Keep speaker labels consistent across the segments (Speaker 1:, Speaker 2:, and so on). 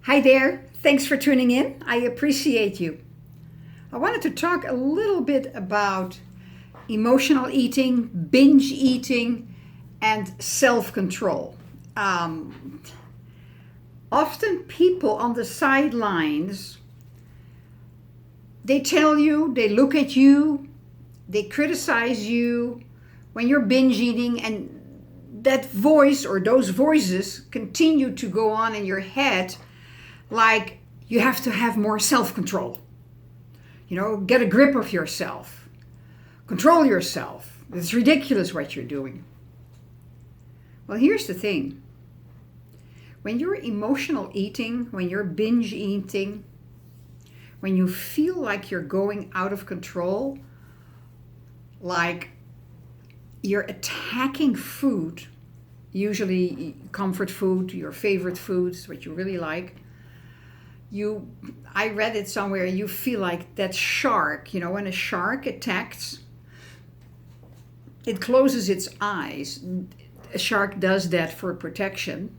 Speaker 1: Hi there. Thanks for tuning in. I appreciate you. I wanted to talk a little bit about emotional eating, binge eating, and self control. Um, Often people on the sidelines, they tell you, they look at you, they criticize you when you're binge eating, and that voice or those voices continue to go on in your head like you have to have more self control. Get a grip of yourself, control yourself. It's ridiculous what you're doing. Well, here's the thing: when you're emotional eating, when you're binge eating, when you feel like you're going out of control, like you're attacking food, usually comfort food, your favorite foods, what you really like. I read it somewhere, you feel like that shark, when a shark attacks, it closes its eyes. A shark does that for protection,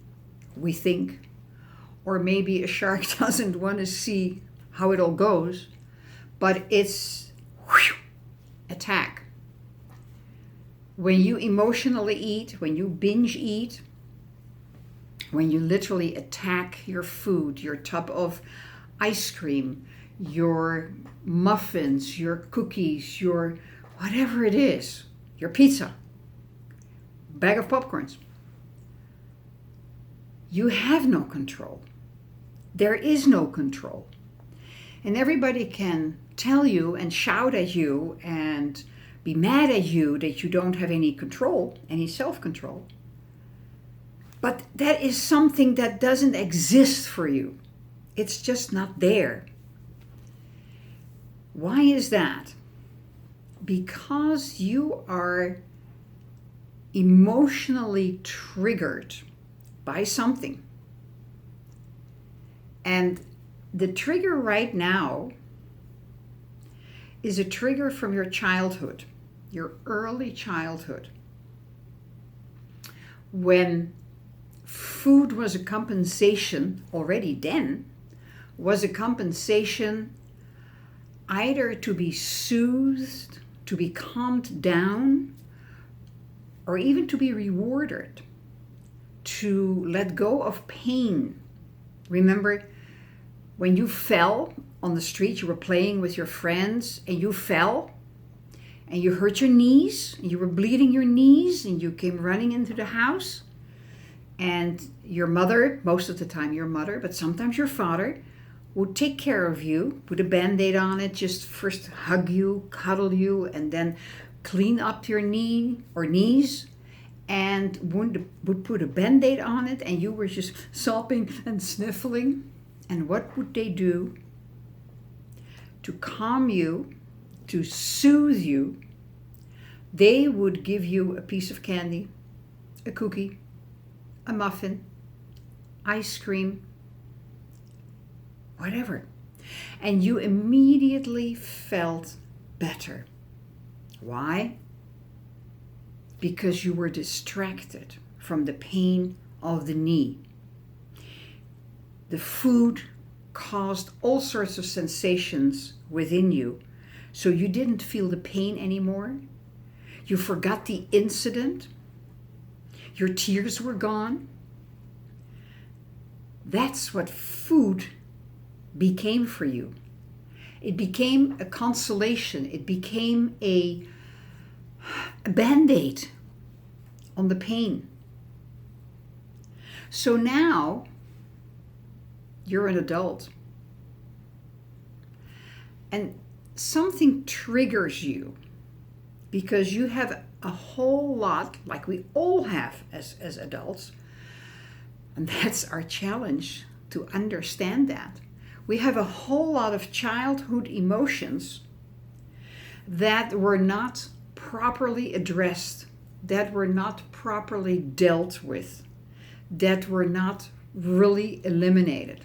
Speaker 1: we think. Or maybe a shark doesn't want to see how it all goes, but it's attack. When you emotionally eat, when you binge eat, when you literally attack your food, your tub of ice cream, your muffins, your cookies, your whatever it is, your pizza, bag of popcorns, you have no control. There is no control. And everybody can tell you and shout at you and be mad at you that you don't have any control, any self-control. But that is something that doesn't exist for you. It's just not there. Why is that? Because you are emotionally triggered by something. And the trigger right now is a trigger from your childhood, your early childhood, when food was a compensation already then, was a compensation either to be soothed, to be calmed down, or even to be rewarded, to let go of pain. Remember when you fell on the street, you were playing with your friends and you fell and you hurt your knees, and you were bleeding your knees, and you came running into the house. And your mother, most of the time your mother, but sometimes your father, would take care of you, put a Band-Aid on it, just first hug you, cuddle you, and then clean up your knee or knees, and would put a Band-Aid on it, and you were just sobbing and sniffling. And what would they do? To calm you, to soothe you, they would give you a piece of candy, a cookie, a muffin, ice cream, whatever. And you immediately felt better. Why? Because you were distracted from the pain of the knee. The food caused all sorts of sensations within you, so you didn't feel the pain anymore. You forgot the incident. Your tears were gone. That's what food became for you. It became a consolation. It became a Band-Aid on the pain. So now you're an adult. And something triggers you because you have a whole lot, like we all have as adults, and that's our challenge, to understand that. We have a whole lot of childhood emotions that were not properly addressed, that were not properly dealt with, that were not really eliminated.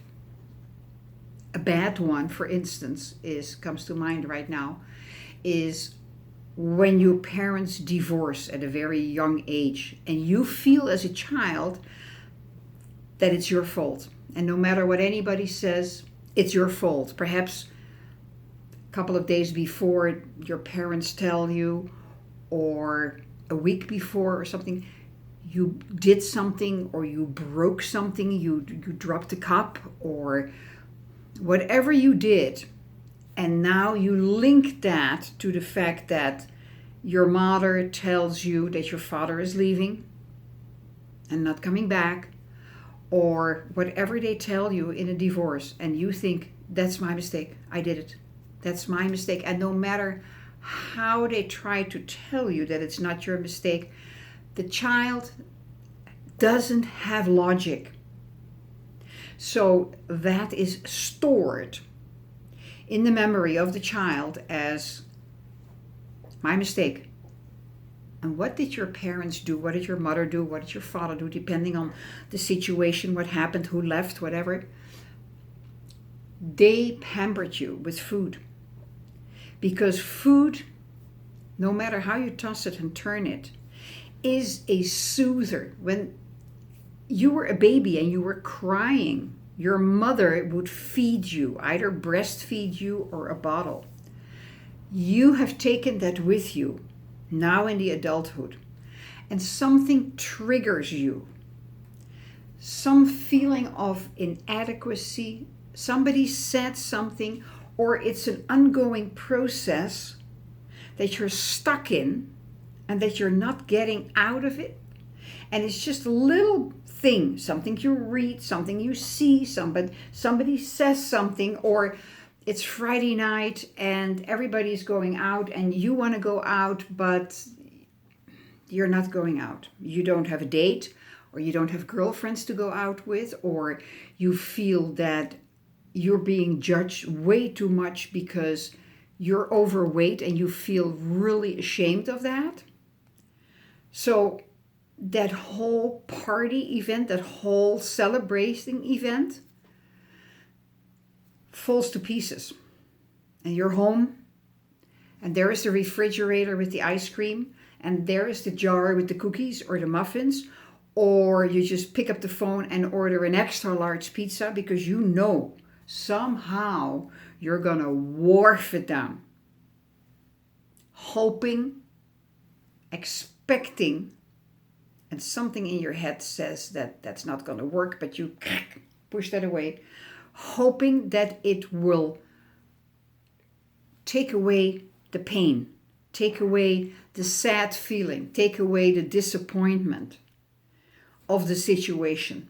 Speaker 1: A bad one, for instance, comes to mind right now, is when your parents divorce at a very young age and you feel as a child that it's your fault. And no matter what anybody says, it's your fault. Perhaps a couple of days before your parents tell you, or a week before or something, you did something, or you broke something, you dropped a cup, or whatever you did. And now you link that to the fact that your mother tells you that your father is leaving and not coming back, or whatever they tell you in a divorce, and you think, that's my mistake, I did it, that's my mistake. And no matter how they try to tell you that it's not your mistake, the child doesn't have logic. So that is stored in the memory of the child as my mistake. And what did your parents do? What did your mother do? What did your father do? Depending on the situation, what happened, who left, whatever. They pampered you with food. Because food, no matter how you toss it and turn it, is a soother. When you were a baby and you were crying, your mother would feed you, either breastfeed you or a bottle. You have taken that with you now in the adulthood, and something triggers you. Some feeling of inadequacy, somebody said something, or it's an ongoing process that you're stuck in and that you're not getting out of it. And it's just a little thing, something you read, something you see, somebody says something, or it's Friday night and everybody's going out and you want to go out, but you're not going out. You don't have a date, or you don't have girlfriends to go out with, or you feel that you're being judged way too much because you're overweight and you feel really ashamed of that. So that whole party event, that whole celebration event falls to pieces. And you're home, and there is the refrigerator with the ice cream, and there is the jar with the cookies or the muffins, or you just pick up the phone and order an extra large pizza because you know somehow you're gonna wharf it down. Hoping, expecting, and something in your head says that that's not gonna work, but you push that away, hoping that it will take away the pain, take away the sad feeling, take away the disappointment of the situation.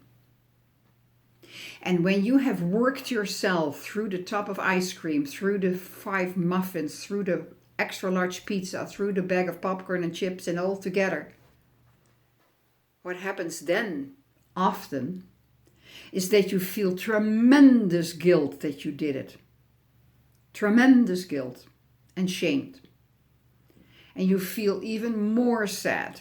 Speaker 1: And when you have worked yourself through the tub of ice cream, through the 5 muffins, through the extra large pizza, through the bag of popcorn and chips and all together, what happens then often is that you feel tremendous guilt that you did it. Tremendous guilt and shamed. And you feel even more sad.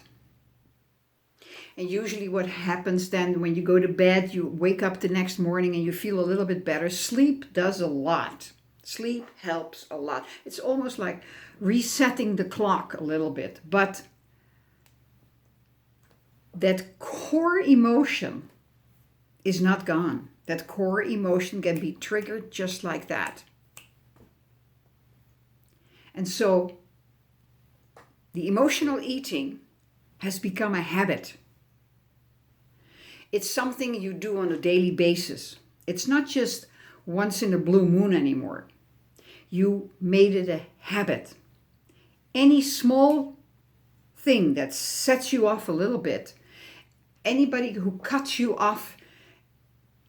Speaker 1: And usually what happens then when you go to bed, you wake up the next morning and you feel a little bit better. Sleep does a lot. Sleep helps a lot. It's almost like resetting the clock a little bit. But that core emotion is not gone. That core emotion can be triggered just like that. And so the emotional eating has become a habit. It's something you do on a daily basis. It's not just once in a blue moon anymore. You made it a habit. Any small thing that sets you off a little bit, anybody who cuts you off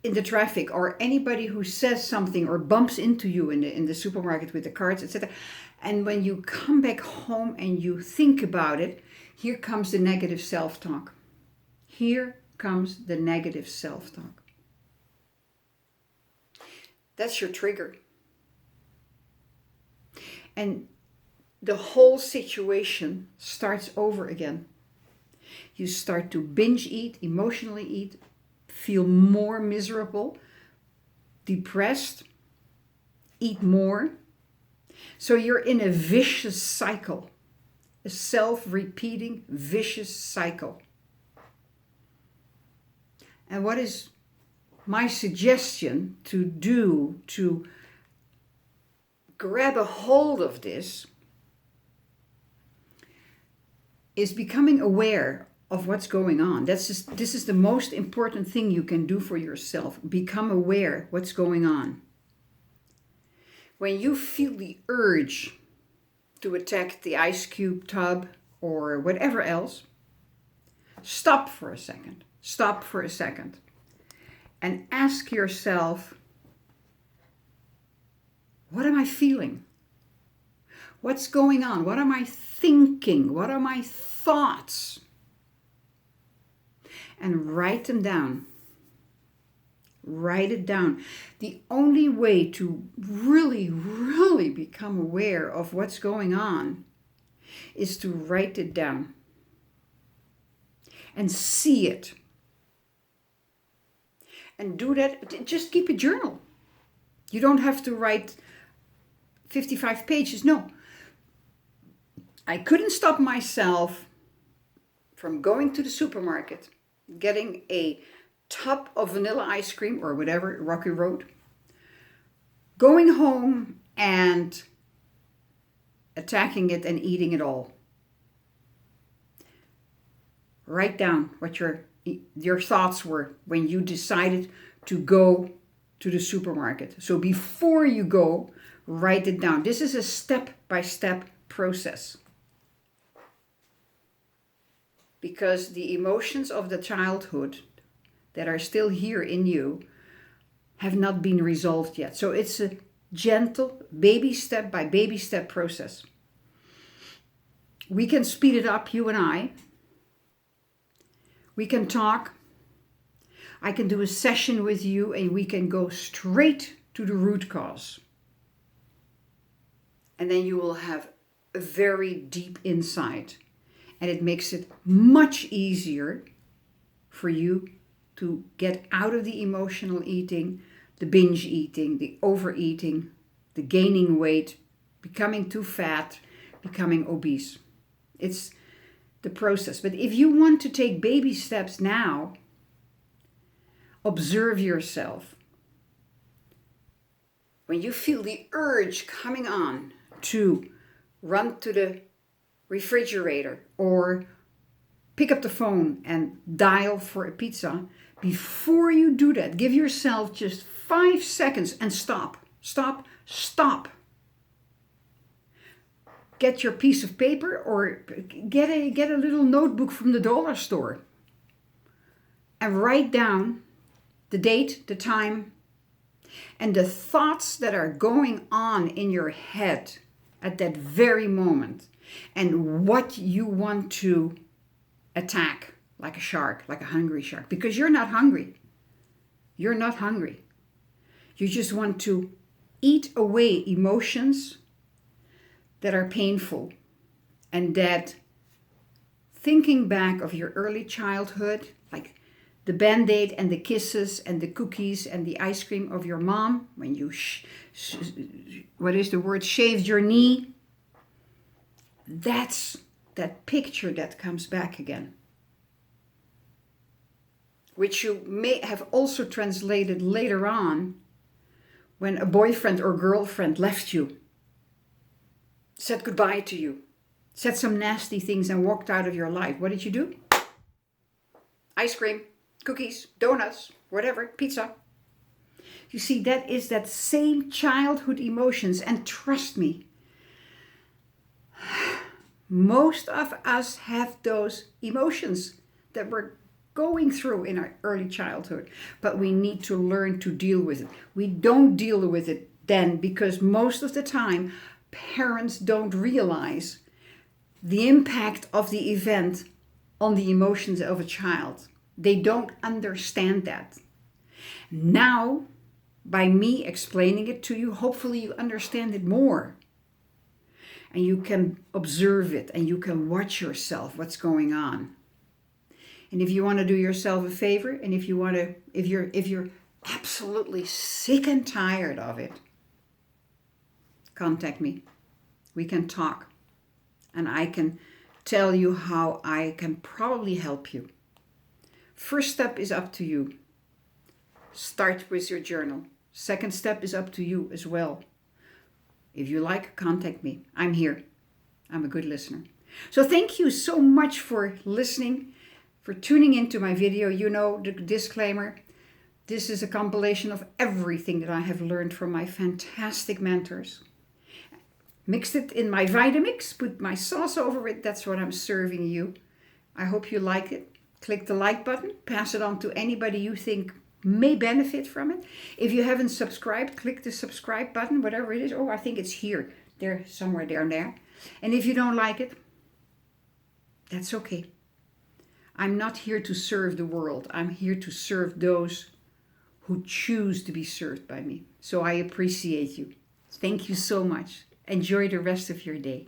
Speaker 1: in the traffic, or anybody who says something or bumps into you in the supermarket with the carts, etc. And when you come back home and you think about it, here comes the negative self-talk. Here comes the negative self-talk. That's your trigger. And the whole situation starts over again. You start to binge eat, emotionally eat, feel more miserable, depressed, eat more. So you're in a vicious cycle, a self-repeating vicious cycle. And what is my suggestion to grab a hold of this is becoming aware of what's going on. This is the most important thing you can do for yourself. Become aware what's going on. When you feel the urge to attack the ice cube tub or whatever else, stop for a second. Stop for a second. And ask yourself, what am I feeling? What's going on? What am I thinking? What are my thoughts? And write them down. Write it down. The only way to really, really become aware of what's going on is to write it down and see it. And do that, just keep a journal. You don't have to write 55 pages, no. I couldn't stop myself from going to the supermarket, getting a tub of vanilla ice cream or whatever, Rocky Road, going home and attacking it and eating it all. Write down what your thoughts were when you decided to go to the supermarket. So before you go, write it down. This is a step-by-step process. Because the emotions of the childhood that are still here in you have not been resolved yet. So it's a gentle, baby step by baby step process. We can speed it up, you and I. We can talk. I can do a session with you and we can go straight to the root cause. And then you will have a very deep insight. And it makes it much easier for you to get out of the emotional eating, the binge eating, the overeating, the gaining weight, becoming too fat, becoming obese. It's the process. But if you want to take baby steps now, observe yourself. When you feel the urge coming on to run to the refrigerator or pick up the phone and dial for a pizza, before you do that, give yourself just 5 seconds and stop. Stop. Stop. Get your piece of paper or get a little notebook from the dollar store and write down the date, the time, and the thoughts that are going on in your head at that very moment, and what you want to attack like a shark, like a hungry shark, because you're not hungry. You're not hungry. You just want to eat away emotions that are painful, and that thinking back of your early childhood, like the Band-Aid and the kisses and the cookies and the ice cream of your mom when you shaved your knee, that's that picture that comes back again, which you may have also translated later on when a boyfriend or girlfriend left you, said goodbye to you, said some nasty things and walked out of your life. What did you do? Ice cream, cookies, donuts, whatever, pizza. You see, that is that same childhood emotions. And trust me, most of us have those emotions that we're going through in our early childhood, but we need to learn to deal with it. We don't deal with it then because most of the time parents don't realize the impact of the event on the emotions of a child. They don't understand that. Now, by me explaining it to you, hopefully you understand it more. And you can observe it and you can watch yourself, what's going on. And if you want to do yourself a favor, and if you're absolutely sick and tired of it, contact me. We can talk. And I can tell you how I can probably help you. First step is up to you. Start with your journal. Second step is up to you as well. If you like, contact me. I'm here. I'm a good listener. So thank you so much for listening, for tuning into my video. You know the disclaimer. This is a compilation of everything that I have learned from my fantastic mentors. Mixed it in my Vitamix, put my sauce over it. That's what I'm serving you. I hope you like it. Click the like button. Pass it on to anybody you think may benefit from it. If you haven't subscribed, click the subscribe button, whatever it is. Oh, I think it's here. There, somewhere down there. And if you don't like it, that's okay. I'm not here to serve the world. I'm here to serve those who choose to be served by me. So I appreciate you. Thank you so much. Enjoy the rest of your day.